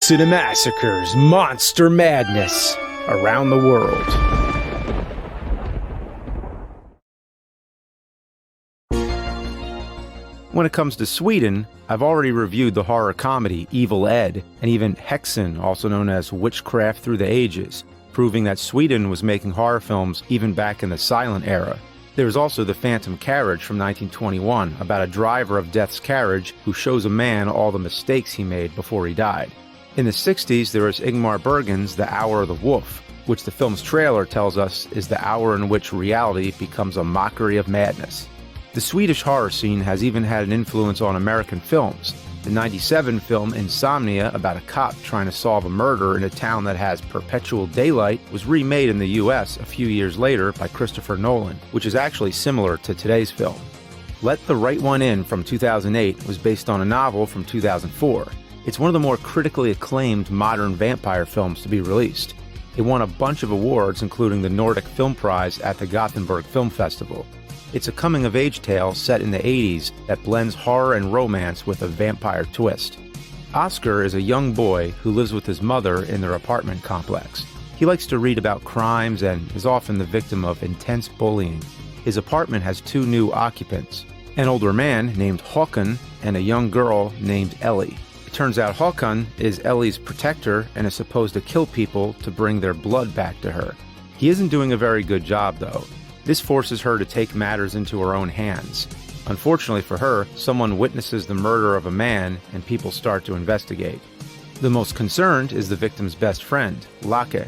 Cinemassacre's Monster Madness around the world. When it comes to Sweden, I've already reviewed the horror comedy Evil Ed, and even Häxan, also known as Witchcraft Through the Ages, proving that Sweden was making horror films even back in the silent era. There's also The Phantom Carriage from 1921 about a driver of Death's Carriage who shows a man all the mistakes he made before he died. In the 60s, there was Ingmar Bergman's The Hour of the Wolf, which the film's trailer tells us is the hour in which reality becomes a mockery of madness. The Swedish horror scene has even had an influence on American films. The 1997 film Insomnia, about a cop trying to solve a murder in a town that has perpetual daylight, was remade in the US a few years later by Christopher Nolan, which is actually similar to today's film. Let the Right One In from 2008 was based on a novel from 2004. It's one of the more critically acclaimed modern vampire films to be released. It won a bunch of awards, including the Nordic Film Prize at the Gothenburg Film Festival. It's a coming-of-age tale set in the 80s that blends horror and romance with a vampire twist. Oscar is a young boy who lives with his mother in their apartment complex. He likes to read about crimes and is often the victim of intense bullying. His apartment has two new occupants, an older man named Håkan and a young girl named Ellie. It turns out Håkan is Ellie's protector and is supposed to kill people to bring their blood back to her. He isn't doing a very good job, though. This forces her to take matters into her own hands. Unfortunately for her, someone witnesses the murder of a man and people start to investigate. The most concerned is the victim's best friend, Lake.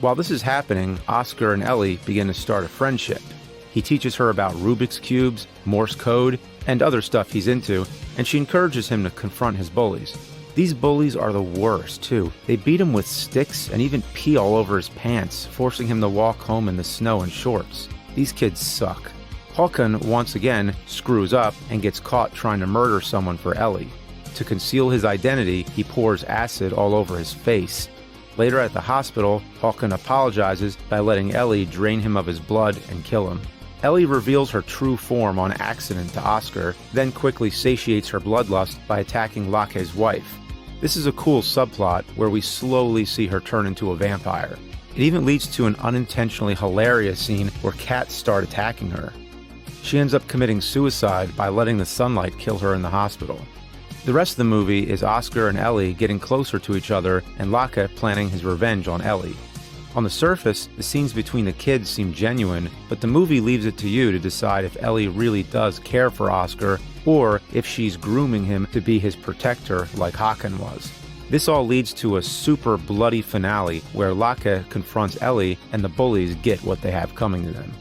While this is happening, Oscar and Ellie begin to start a friendship. He teaches her about Rubik's Cubes, Morse code, and other stuff he's into, and she encourages him to confront his bullies. These bullies are the worst, too. They beat him with sticks and even pee all over his pants, forcing him to walk home in the snow in shorts. These kids suck. Håkan once again screws up and gets caught trying to murder someone for Ellie. To conceal his identity, he pours acid all over his face. Later at the hospital, Håkan apologizes by letting Ellie drain him of his blood and kill him. Ellie reveals her true form on accident to Oscar, then quickly satiates her bloodlust by attacking Lake's wife. This is a cool subplot where we slowly see her turn into a vampire. It even leads to an unintentionally hilarious scene where cats start attacking her. She ends up committing suicide by letting the sunlight kill her in the hospital. The rest of the movie is Oscar and Ellie getting closer to each other and Lake planning his revenge on Ellie. On the surface, the scenes between the kids seem genuine, but the movie leaves it to you to decide if Ellie really does care for Oscar or if she's grooming him to be his protector like Håkan was. This all leads to a super bloody finale where Lake confronts Ellie and the bullies get what they have coming to them.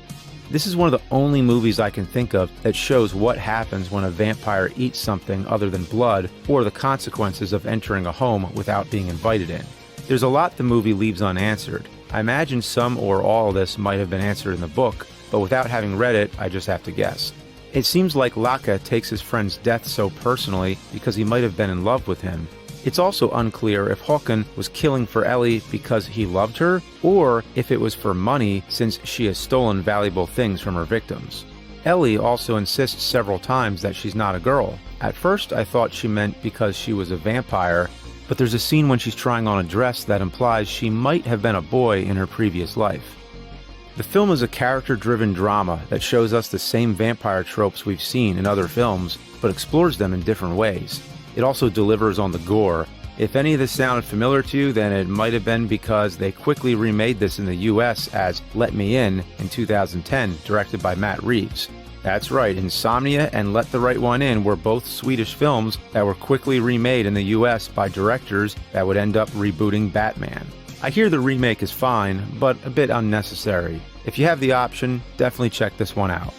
This is one of the only movies I can think of that shows what happens when a vampire eats something other than blood or the consequences of entering a home without being invited in. There's a lot the movie leaves unanswered. I imagine some or all of this might have been answered in the book, but without having read it, I just have to guess. It seems like Lake takes his friend's death so personally because he might have been in love with him. It's also unclear if Håkan was killing for Ellie because he loved her, or if it was for money since she has stolen valuable things from her victims. Ellie also insists several times that she's not a girl. At first I thought she meant because she was a vampire, but there's a scene when she's trying on a dress that implies she might have been a boy in her previous life. The film is a character-driven drama that shows us the same vampire tropes we've seen in other films, but explores them in different ways. It also delivers on the gore. If any of this sounded familiar to you, then it might have been because they quickly remade this in the US as Let Me In 2010, directed by Matt Reeves. That's right, Insomnia and Let the Right One In were both Swedish films that were quickly remade in the US by directors that would end up rebooting Batman. I hear the remake is fine, but a bit unnecessary. If you have the option, definitely check this one out.